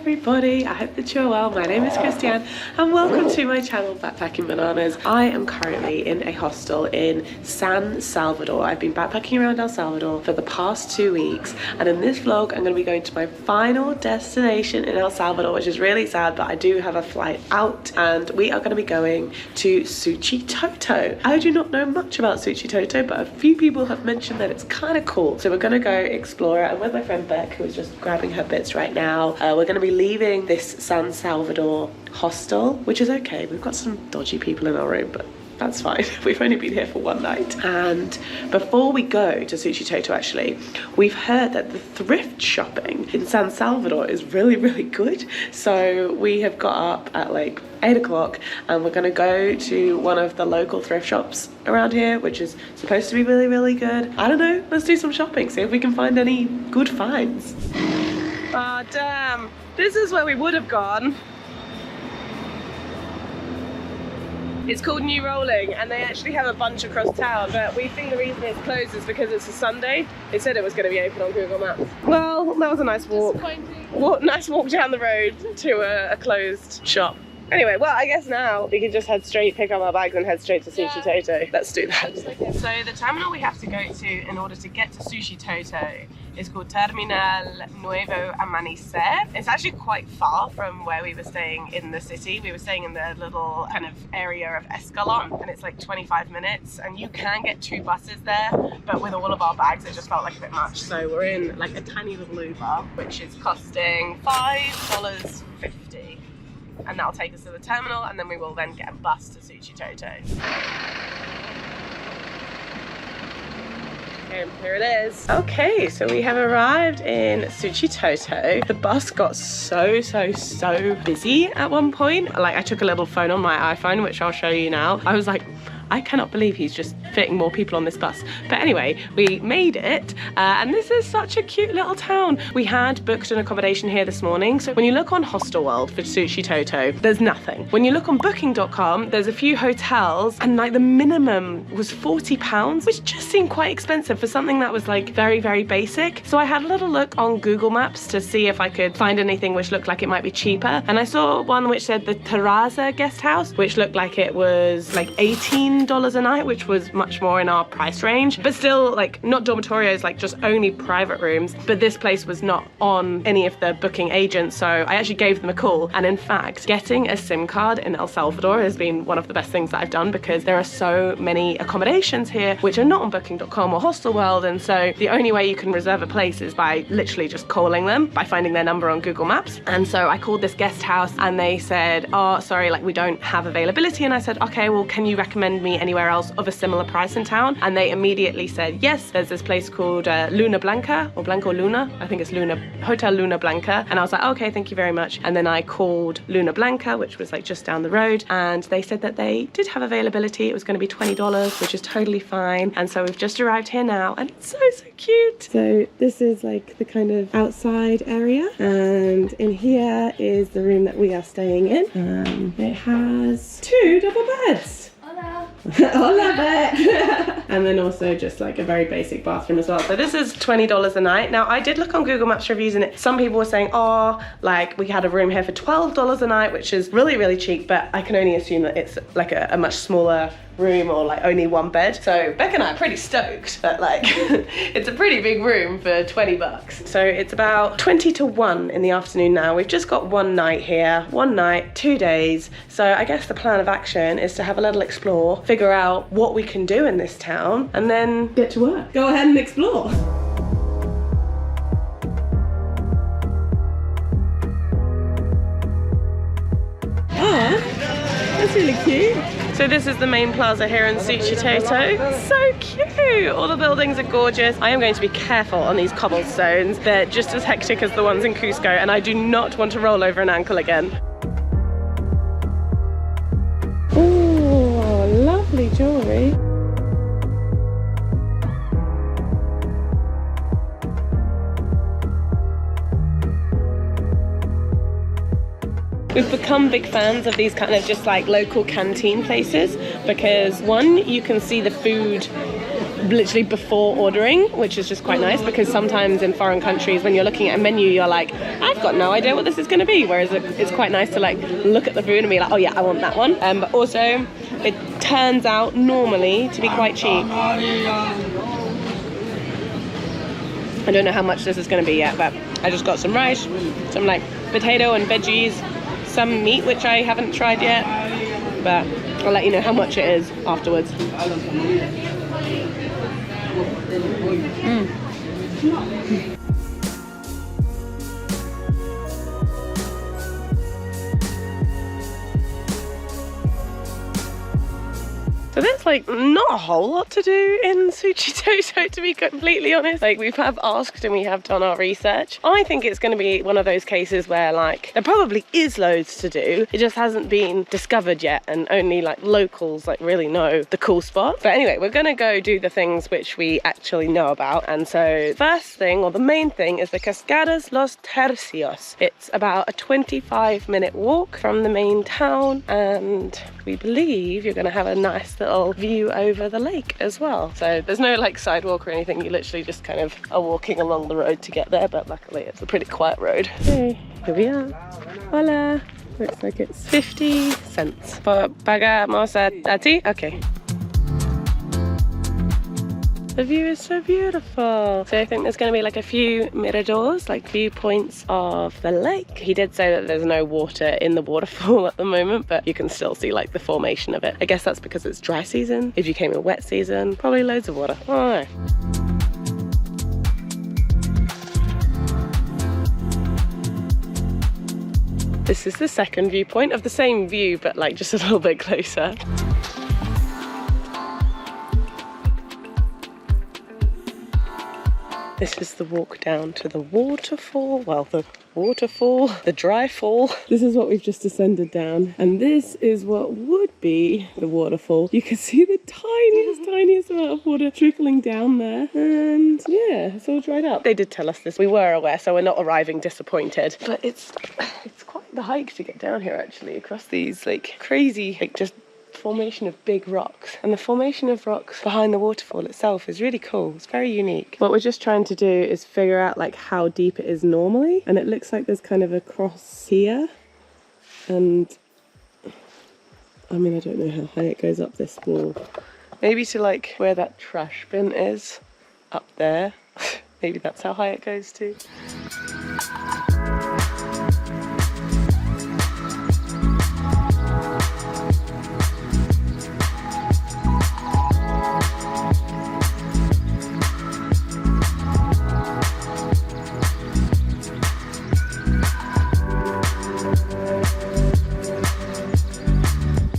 everybody, I hope that you're well. My name is Christianne and welcome to my channel Backpacking Bananas. I am currently in a hostel in San Salvador. I've been backpacking around El Salvador for the past 2 weeks, and in this vlog I'm going to be going to my final destination in El Salvador, which is really sad, but I do have a flight out and we are going to be going to Suchitoto. I do not know much about Suchitoto, but a few people have mentioned that it's kind of cool, so we're going to go explore it. I'm with my friend Beck, who is just grabbing her bits right now. We're going to be leaving this San Salvador hostel, which is okay. We've got some dodgy people in our room, but that's fine. We've only been here for one night. And before we go to Suchitoto, actually, we've heard that the thrift shopping in San Salvador is really, really good. So we have got up at like 8 o'clock and we're gonna go to one of the local thrift shops around here, which is supposed to be really, really good. I don't know, let's do some shopping, see if we can find any good finds. Ah, damn. This is where we would have gone. It's called New Rolling and they actually have a bunch across town, but we think the reason it's closed is because it's a Sunday. It said it was going to be open on Google Maps. Well, that was a nice walk. Nice walk down the road to a closed shop. Anyway, well, I guess now we can just head straight, pick up our bags and head straight to Suchitoto. Yeah. Let's do that. So the terminal we have to go to in order to get to Suchitoto is called Terminal Nuevo Amanecer. It's actually quite far from where we were staying in the city. We were staying in the little kind of area of Escalon, and it's like 25 minutes, and you can get 2 buses there, but with all of our bags it just felt like a bit much. So we're in like a tiny little Uber, which is costing $5.50. And that'll take us to the terminal, and then we will then get a bus to Suchitoto. And here it is. Okay, so we have arrived in Suchitoto. The bus got so busy at one point. Like, I took a little phone on my iPhone, which I'll show you now. I was like, I cannot believe he's just fitting more people on this bus. But anyway, we made it, and this is such a cute little town. We had booked an accommodation here this morning, so when you look on Hostel World for Suchitoto, there's nothing. When you look on booking.com, there's a few hotels, and like the minimum was £40, which just seemed quite expensive for something that was like very, very basic. So I had a little look on Google Maps to see if I could find anything which looked like it might be cheaper, and I saw one which said the Terraza guest house, which looked like it was like $18 a night, which was much more in our price range, but still like not dormitorios, like just only private rooms. But this place was not on any of the booking agents, so I actually gave them a call. And in fact, getting a SIM card in El Salvador has been one of the best things that I've done, because there are so many accommodations here which are not on booking.com or Hostel World, and so the only way you can reserve a place is by literally just calling them, by finding their number on Google Maps. And so I called this guest house and they said, oh sorry, like we don't have availability. And I said, okay, well can you recommend me anywhere else of a similar price in town? And they immediately said yes, there's this place called Luna Blanca, or Blanco Luna, I think it's Luna, Hotel Luna Blanca. And I was like, okay, thank you very much. And then I called Luna Blanca, which was like just down the road, and they said that they did have availability. It was going to be $20, which is totally fine. And so we've just arrived here now, and it's so cute. So this is like the kind of outside area, and in here is the room that we are staying in. It has 2 double beds. Hola, Beck. And then also just like a very basic bathroom as well. So this is $20 a night. Now I did look on Google Maps reviews, and some people were saying, oh, like we had a room here for $12 a night, which is really, really cheap, but I can only assume that it's like a much smaller room, or like only 1 bed. So Beck and I are pretty stoked that like it's a pretty big room for $20. So it's about 20 to 1 in the afternoon now. We've just got 1 night here, 1 night, 2 days. So I guess the plan of action is to have a little explore, figure out what we can do in this town, and then get to work. Go ahead and explore. Oh, that's really cute. So this is the main plaza here in Suchitoto. So cute! All the buildings are gorgeous. I am going to be careful on these cobblestones. They're just as hectic as the ones in Cusco, and I do not want to roll over an ankle again. Oh, lovely jewellery. We've become big fans of these kind of just like local canteen places, because one, you can see the food literally before ordering, which is just quite nice, because sometimes in foreign countries when you're looking at a menu you're like, I've got no idea what this is going to be, whereas it's quite nice to like look at the food and be like, oh yeah, I want that one. But also it turns out normally to be quite cheap. I don't know how much this is going to be yet, but I just got some rice, some like potato and veggies, some meat which I haven't tried yet, but I'll let you know how much it is afterwards. So there's like not a whole lot to do in Suchitoto, to be completely honest. Like we have asked and we have done our research. I think it's going to be one of those cases where like there probably is loads to do. It just hasn't been discovered yet, and only like locals like really know the cool spots. But anyway, we're going to go do the things which we actually know about. And so first thing, or the main thing, is the Cascadas Los Tercios. It's about a 25-minute walk from the main town, and we believe you're going to have a nice little view over the lake as well. So there's no like sidewalk or anything, you literally just kind of are walking along the road to get there, but luckily it's a pretty quiet road. Hey, here we are. Hola. Looks like it's 50 cents. Pagamos a ti? Okay. The view is so beautiful. So I think there's going to be like a few miradors, like viewpoints of the lake. He did say that there's no water in the waterfall at the moment, but you can still see like the formation of it. I guess that's because it's dry season. If you came in wet season, probably loads of water. I don't know. This is the second viewpoint of the same view, but like just a little bit closer. This is the walk down to the waterfall. Well, the waterfall, the dry fall. This is what we've just descended down. And this is what would be the waterfall. You can see the tiniest amount of water trickling down there. And yeah, it's all dried up. They did tell us this. We were aware, so we're not arriving disappointed. But it's quite the hike to get down here, actually, across these like crazy, like just formation of big rocks, and the formation of rocks behind the waterfall itself is really cool. It's very unique. What we're just trying to do is figure out like how deep it is normally, and it looks like there's kind of a cross here, and I mean I don't know how high it goes up this wall. Maybe to like where that trash bin is up there. Maybe that's how high it goes to.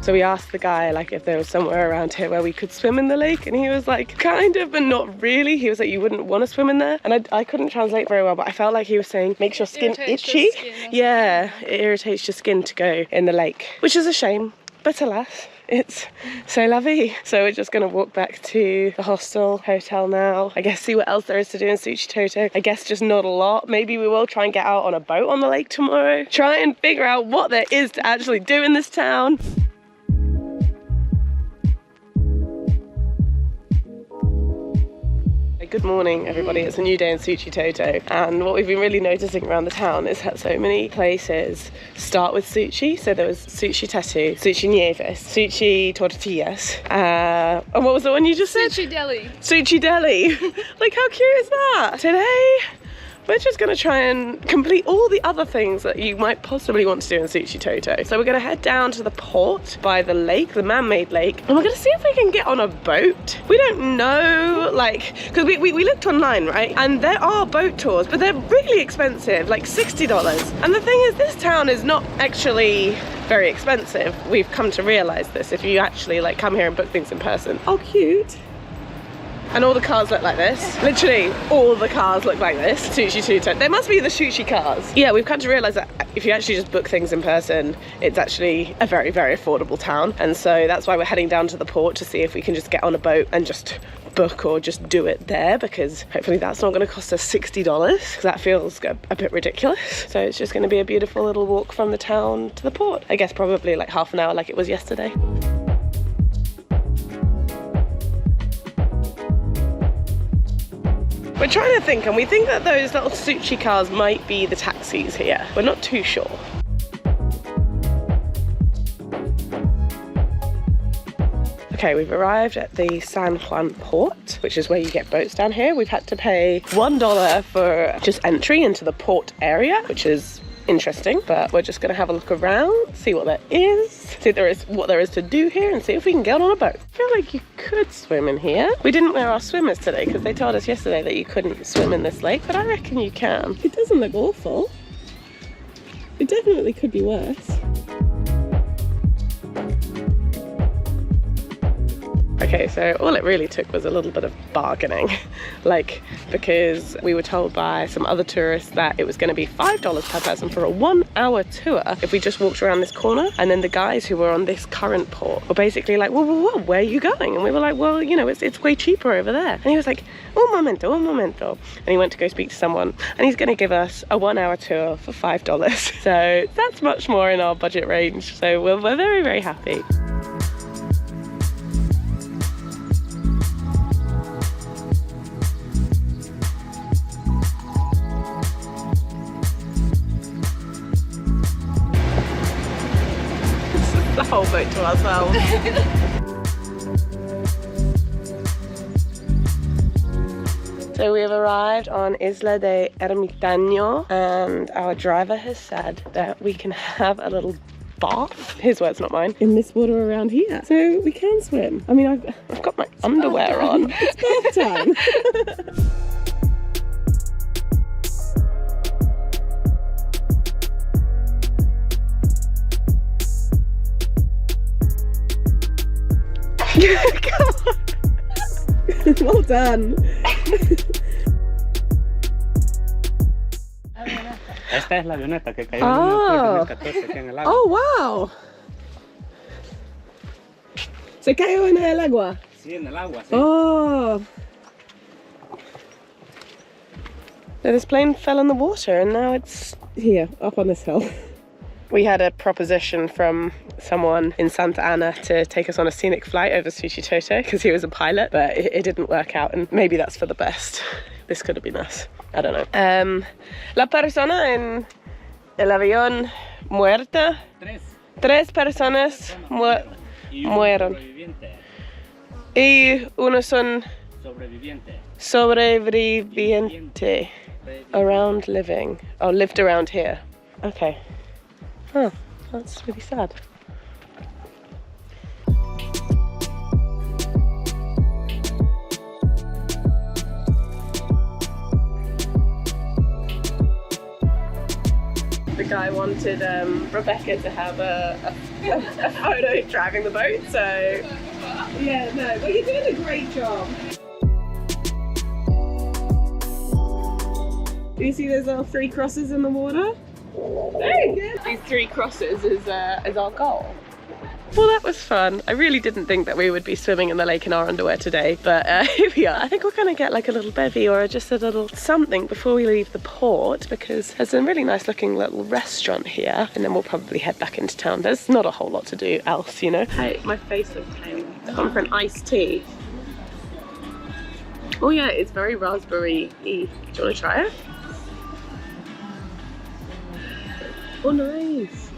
So we asked the guy like if there was somewhere around here where we could swim in the lake, and he was like, kind of, but not really. He was like, you wouldn't want to swim in there. And I couldn't translate very well, but I felt like he was saying, makes your skin itchy. Yeah, it irritates your skin to go in the lake, which is a shame, but alas, it's c'est la vie. So we're just going to walk back to the hotel now. I guess see what else there is to do in Suchitoto. I guess just not a lot. Maybe we will try and get out on a boat on the lake tomorrow. Try and figure out what there is to actually do in this town. Good morning everybody, it's a new day in Suchitoto, and what we've been really noticing around the town is that so many places start with sushi. So there was Suchitoto, Sushi Nieves, Suchi Tortillas, and what was the one you just said? Suchi Deli. Suchi Deli. Like how cute is that? Today we're just going to try and complete all the other things that you might possibly want to do in Suchitoto. So we're going to head down to the port by the lake, the man-made lake, and we're going to see if we can get on a boat. We don't know, like, because we looked online, right? And there are boat tours, but they're really expensive, like $60. And the thing is, this town is not actually very expensive. We've come to realize this if you actually like come here and book things in person. Oh, cute. And all the cars look like this. Literally, all the cars look like this. Suchitoto. They must be the sushi cars. Yeah, we've come to realise that if you actually just book things in person, it's actually a very, very affordable town. And so that's why we're heading down to the port to see if we can just get on a boat and just book or just do it there, because hopefully that's not going to cost us $60, because that feels a bit ridiculous. So it's just going to be a beautiful little walk from the town to the port. I guess probably like half an hour like it was yesterday. We're trying to think, and we think that those little Suchi cars might be the taxis here. We're not too sure. Okay, we've arrived at the San Juan port, which is where you get boats down here. We've had to pay $1 for just entry into the port area, which is interesting, but we're just gonna have a look around, see what there is, see what there is to do here, and see if we can get on a boat. I feel like you could swim in here. We didn't wear our swimmers today because they told us yesterday that you couldn't swim in this lake, but I reckon you can. It doesn't look awful. It definitely could be worse. Okay, so all it really took was a little bit of bargaining, like, because we were told by some other tourists that it was going to be $5 per person for a 1-hour tour if we just walked around this corner. And then the guys who were on this current port were basically like, well, where are you going? And we were like, well, you know, it's way cheaper over there. And he was like, un momento. And he went to go speak to someone, and he's going to give us a 1-hour tour for $5. So that's much more in our budget range. So we're very, very happy. The whole boat to ourselves. So we have arrived on Isla de Ermitaño, and our driver has said that we can have a little bath, his words not mine, in this water around here. So we can swim. I mean, I've got my underwear on. It's bath time. Come on. Well done. Esta es la avioneta que cayó en el 2014 aquí en el agua. Oh, wow. Se cayó en el agua. Sí, en el agua, sí. Oh. So this plane fell in the water and now it's here, up on this hill. We had a proposition from someone in Santa Ana to take us on a scenic flight over Suchitoto because he was a pilot, but it didn't work out, and maybe that's for the best. This could have been us. I don't know. La persona en el avión muerta. Tres personas mueron. Y uno son sobreviviente. Around living. Oh, lived around here. Okay. Oh, that's really sad. The guy wanted Rebecca to have a photo driving the boat, so yeah, no, but you're doing a great job. Do you see those little 3 crosses in the water? Very good. These 3 crosses is our goal. Well, that was fun. I really didn't think that we would be swimming in the lake in our underwear today, but here we are. I think we're going to get like a little bevy or just a little something before we leave the port, because there's a really nice looking little restaurant here, and then we'll probably head back into town. There's not a whole lot to do else, you know. Hey, my face looks pale. I've gone for an iced tea. Oh yeah, it's very raspberry-y. Do you want to try it? Oh, nice.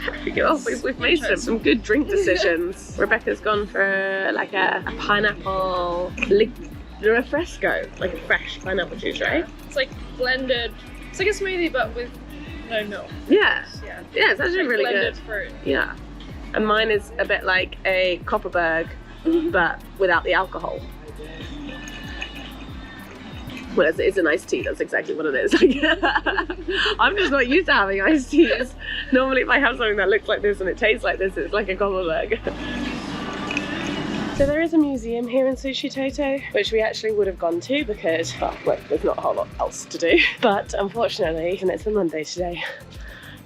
There we go. We've made some good drink decisions. Rebecca's gone for like a pineapple refresco, like a fresh pineapple juice, right? It's like blended. It's like a smoothie, but with no milk. Yeah. Yeah. Yeah, it's actually like really blended good. Fruit. Yeah. And mine is a bit like a Copperberg, but without the alcohol. Well, it's an iced tea, that's exactly what it is. I'm just not used to having iced teas. Normally if I have something that looks like this and it tastes like this, it's like a Copperberg. So there is a museum here in Suchitoto, which we actually would have gone to because, well, there's not a whole lot else to do. But unfortunately, and it's a Monday today,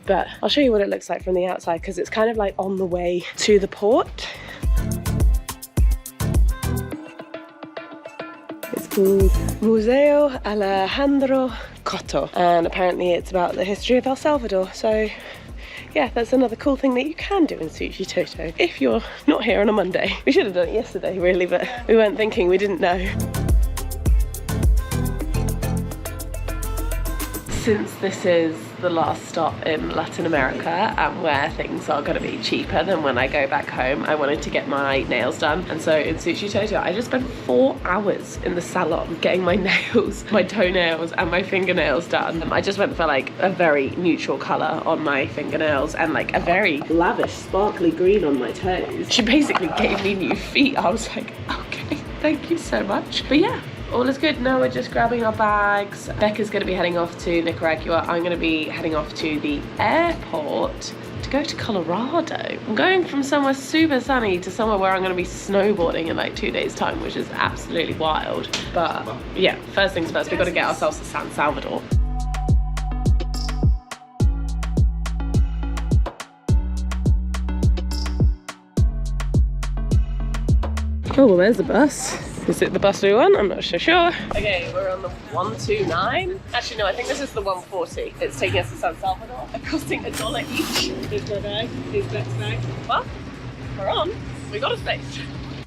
but I'll show you what it looks like from the outside because it's kind of like on the way to the port. It's called Museo Alejandro Cotto, and apparently it's about the history of El Salvador. So yeah, that's another cool thing that you can do in Suchitoto if you're not here on a Monday. We should have done it yesterday really, but we weren't thinking, we didn't know. since this is the last stop in Latin America and where things are going to be cheaper than when I go back home, I wanted to get my nails done. And so in Suchitoto, I just spent 4 hours in the salon getting my nails, my toenails and my fingernails done. I just went for like a very neutral colour on my fingernails and like a very lavish sparkly green on my toes. She basically gave me new feet. I was like, okay, thank you so much. But yeah, all is good. Now we're just grabbing our bags. Becca's going to be heading off to Nicaragua. I'm going to be heading off to the airport to go to Colorado. I'm going from somewhere super sunny to somewhere where I'm going to be snowboarding in like 2 days time, which is absolutely wild. But yeah, first things first, we've got to get ourselves to San Salvador. Oh, well, there's the bus. Is it the bus we want? I'm not so sure. Okay, we're on the 129. Actually, no, I think this is the 140. It's taking us to San Salvador. They're costing $1 each. Here's my bag. Here's Beck's bag. Well, we're on. We got a space.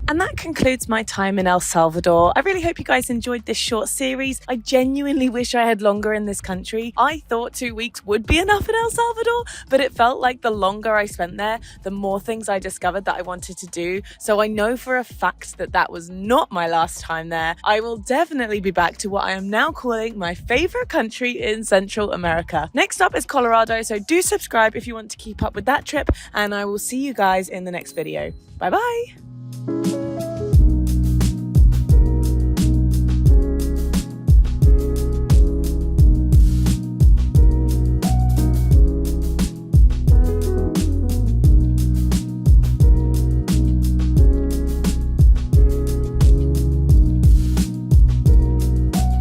And that concludes my time in El Salvador. I really hope you guys enjoyed this short series. I genuinely wish I had longer in this country. I thought 2 weeks would be enough in El Salvador, but it felt like the longer I spent there, the more things I discovered that I wanted to do. So I know for a fact that that was not my last time there. I will definitely be back to what I am now calling my favorite country in Central America. Next up is Colorado, so do subscribe if you want to keep up with that trip, and I will see you guys in the next video. Bye bye!